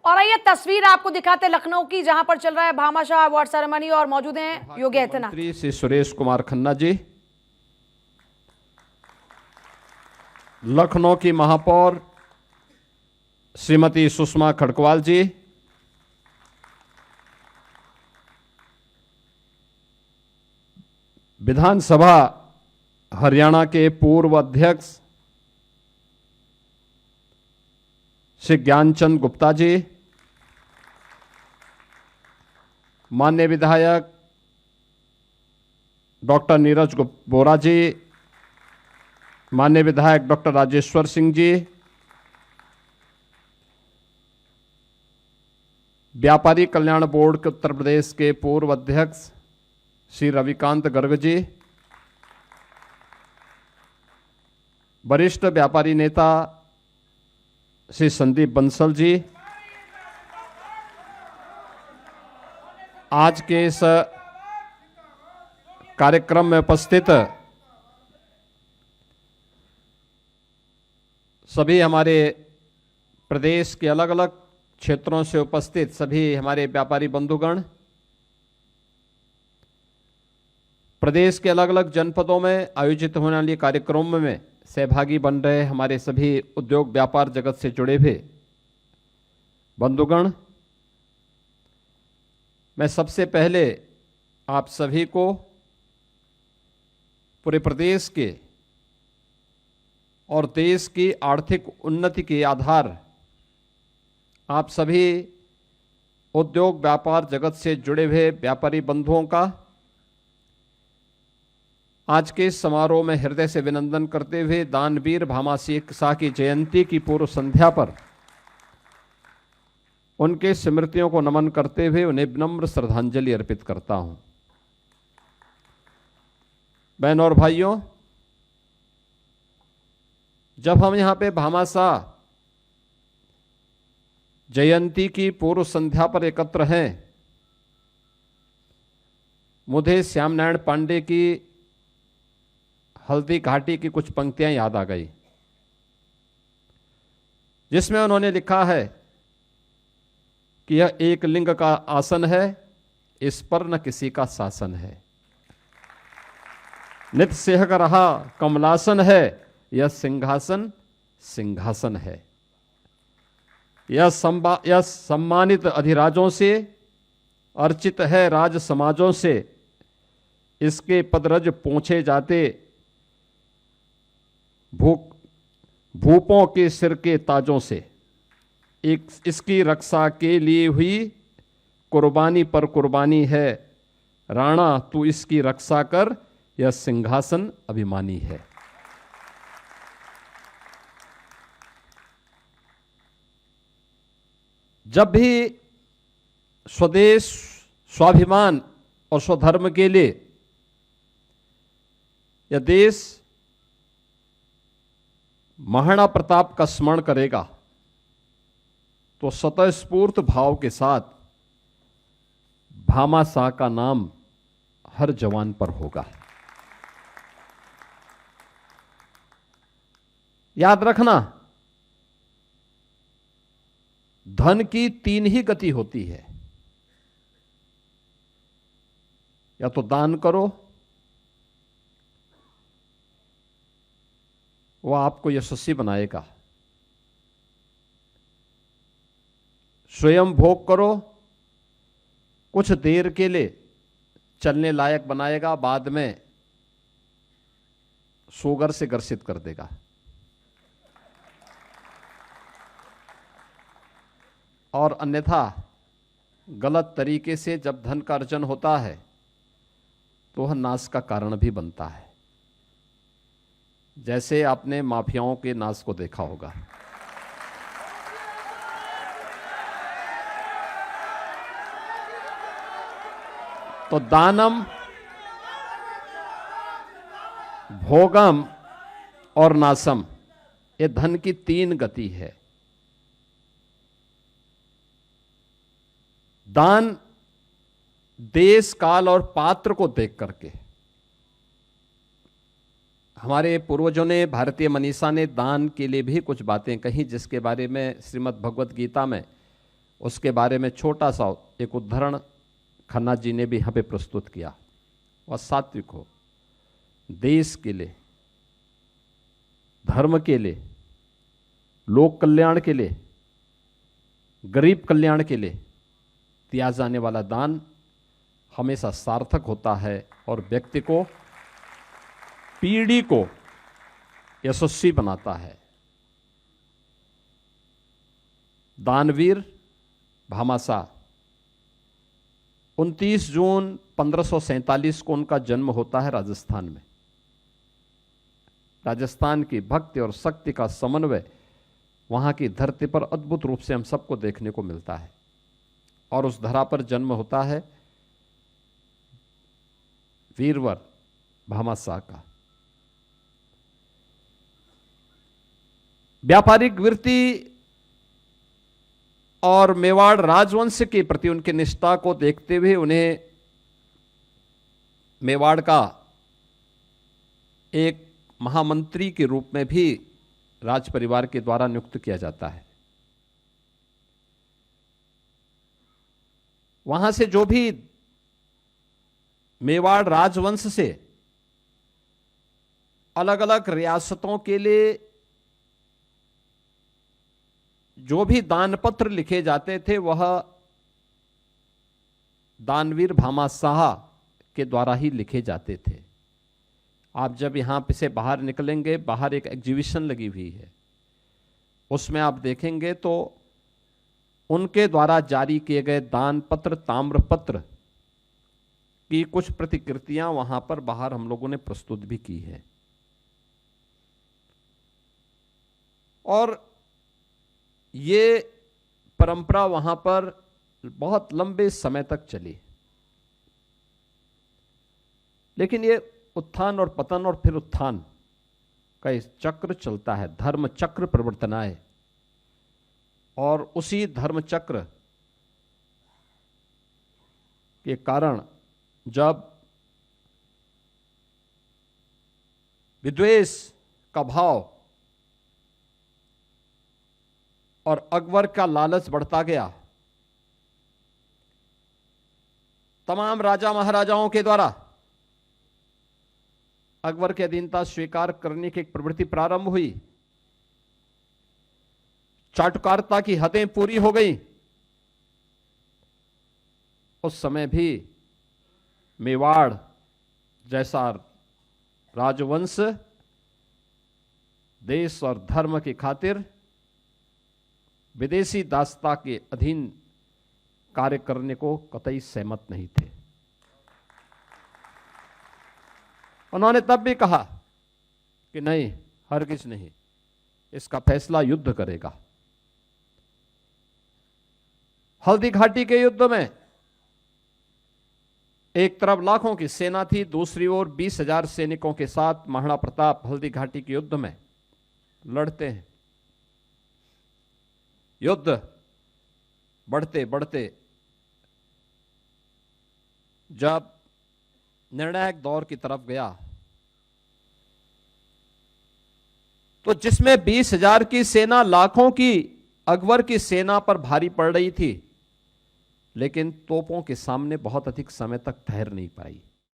और ये तस्वीर आपको दिखाते लखनऊ की, जहां पर चल रहा है भामाशाह अवार्ड सेरेमनी और मौजूद हैं योगी आदित्यनाथ। मंत्री श्री सुरेश कुमार खन्ना जी, लखनऊ की महापौर श्रीमती सुषमा खड़कवाल जी, विधानसभा हरियाणा के पूर्व अध्यक्ष श्री ज्ञानचंद गुप्ता जी, माननीय विधायक डॉक्टर नीरज बोरा जी, माननीय विधायक डॉक्टर राजेश्वर सिंह जी, व्यापारी कल्याण बोर्ड के उत्तर प्रदेश के पूर्व अध्यक्ष श्री रविकांत गर्ग जी, वरिष्ठ व्यापारी नेता श्री संदीप बंसल जी, आज के इस कार्यक्रम में उपस्थित सभी हमारे प्रदेश के अलग अलग क्षेत्रों से उपस्थित सभी हमारे व्यापारी बंधुगण, प्रदेश के अलग अलग जनपदों में आयोजित होने वाले कार्यक्रमों में सहभागी बन रहे हमारे सभी उद्योग व्यापार जगत से जुड़े हुए बंधुगण, मैं सबसे पहले आप सभी को पूरे प्रदेश के और देश की आर्थिक उन्नति के आधार आप सभी उद्योग व्यापार जगत से जुड़े हुए व्यापारी बंधुओं का आज के इस समारोह में हृदय से अभिनंदन करते हुए दानवीर भामाशाह की जयंती की पूर्व संध्या पर उनके स्मृतियों को नमन करते हुए उन्हें विनम्र श्रद्धांजलि अर्पित करता हूं। बहनों और भाइयों, जब हम यहां पे भामाशाह जयंती की पूर्व संध्या पर एकत्र हैं, मुझे श्याम नारायण पांडे की हल्दी घाटी की कुछ पंक्तियां याद आ गई, जिसमें उन्होंने लिखा है कि यह एक लिंग का आसन है, इस पर न किसी का शासन है। नित सेहक रहा कमलासन है, यह सिंहासन सिंहासन है। यह सम्मानित अधिराजों से, अर्चित है राज समाजों से, इसके पदरज पोंछे जाते, भूपों के सिर के ताजों से। एक इसकी रक्षा के लिए हुई कुर्बानी पर कुर्बानी है, राणा तू इसकी रक्षा कर, यह सिंहासन अभिमानी है। जब भी स्वदेश, स्वाभिमान और स्वधर्म के लिए यह देश महाराणा प्रताप का स्मरण करेगा तो स्वतःस्फूर्त भाव के साथ भामाशाह का नाम हर जवान पर होगा। याद रखना, धन की तीन ही गति होती है, या तो दान करो, वह आपको यशस्वी बनाएगा, स्वयं भोग करो, कुछ देर के लिए चलने लायक बनाएगा, बाद में शुगर से ग्रसित कर देगा। और अन्यथा गलत तरीके से जब धन का अर्जन होता है तो वह नाश का कारण भी बनता है, जैसे आपने माफियाओं के नाश को देखा होगा। तो दानम, भोगम और नाशम, ये धन की तीन गति है। दान देश, काल और पात्र को देख करके, हमारे पूर्वजों ने, भारतीय मनीषा ने दान के लिए भी कुछ बातें कही, जिसके बारे में श्रीमद् भगवत गीता में उसके बारे में छोटा सा एक उद्धरण खन्ना जी ने भी यहाँ पे प्रस्तुत किया। वह सात्विक हो, देश के लिए, धर्म के लिए, लोक कल्याण के लिए, गरीब कल्याण के लिए दिया जाने वाला दान हमेशा सार्थक होता है और व्यक्ति को, पीढ़ी को यशस्वी बनाता है। दानवीर भामाशाह 29 जून 1547 को उनका जन्म होता है राजस्थान में। राजस्थान की भक्ति और शक्ति का समन्वय वहां की धरती पर अद्भुत रूप से हम सबको देखने को मिलता है। और उस धरा पर जन्म होता है वीरवर भामाशाह का। व्यापारिक वृत्ति और मेवाड़ राजवंश के प्रति उनकी निष्ठा को देखते हुए उन्हें मेवाड़ का एक महामंत्री के रूप में भी राज परिवार के द्वारा नियुक्त किया जाता है। वहां से जो भी मेवाड़ राजवंश से अलग अलग रियासतों के लिए जो भी दानपत्र लिखे जाते थे वह दानवीर भामाशाह के द्वारा ही लिखे जाते थे। आप जब यहां पे से बाहर निकलेंगे, बाहर एक एग्जीबिशन लगी हुई है, उसमें आप देखेंगे तो उनके द्वारा जारी किए गए दान पत्र, ताम्र पत्र की कुछ प्रतिकृतियां वहां पर बाहर हम लोगों ने प्रस्तुत भी की है। और ये परंपरा वहां पर बहुत लंबे समय तक चली। लेकिन ये उत्थान और पतन और फिर उत्थान का इस चक्र चलता है, धर्म चक्र प्रवर्तनाए। और उसी धर्म चक्र के कारण जब विद्वेष का भाव और अकबर का लालच बढ़ता गया, तमाम राजा महाराजाओं के द्वारा अकबर की अधीनता स्वीकार करने की एक प्रवृत्ति प्रारंभ हुई। चाटुकारिता की हदें पूरी हो गई। उस समय भी मेवाड़ जैसा राजवंश देश और धर्म की खातिर विदेशी दासता के अधीन कार्य करने को कतई सहमत नहीं थे। उन्होंने तब भी कहा कि नहीं, हरगिज नहीं, इसका फैसला युद्ध करेगा। हल्दी घाटी के युद्ध में एक तरफ लाखों की सेना थी, दूसरी ओर 20,000 सैनिकों के साथ महाराणा प्रताप हल्दी घाटी के युद्ध में लड़ते हैं। युद्ध बढ़ते बढ़ते जब निर्णायक दौर की तरफ गया तो जिसमें 20,000 की सेना लाखों की अकबर की सेना पर भारी पड़ रही थी, लेकिन तोपों के सामने बहुत अधिक समय तक ठहर नहीं पाई।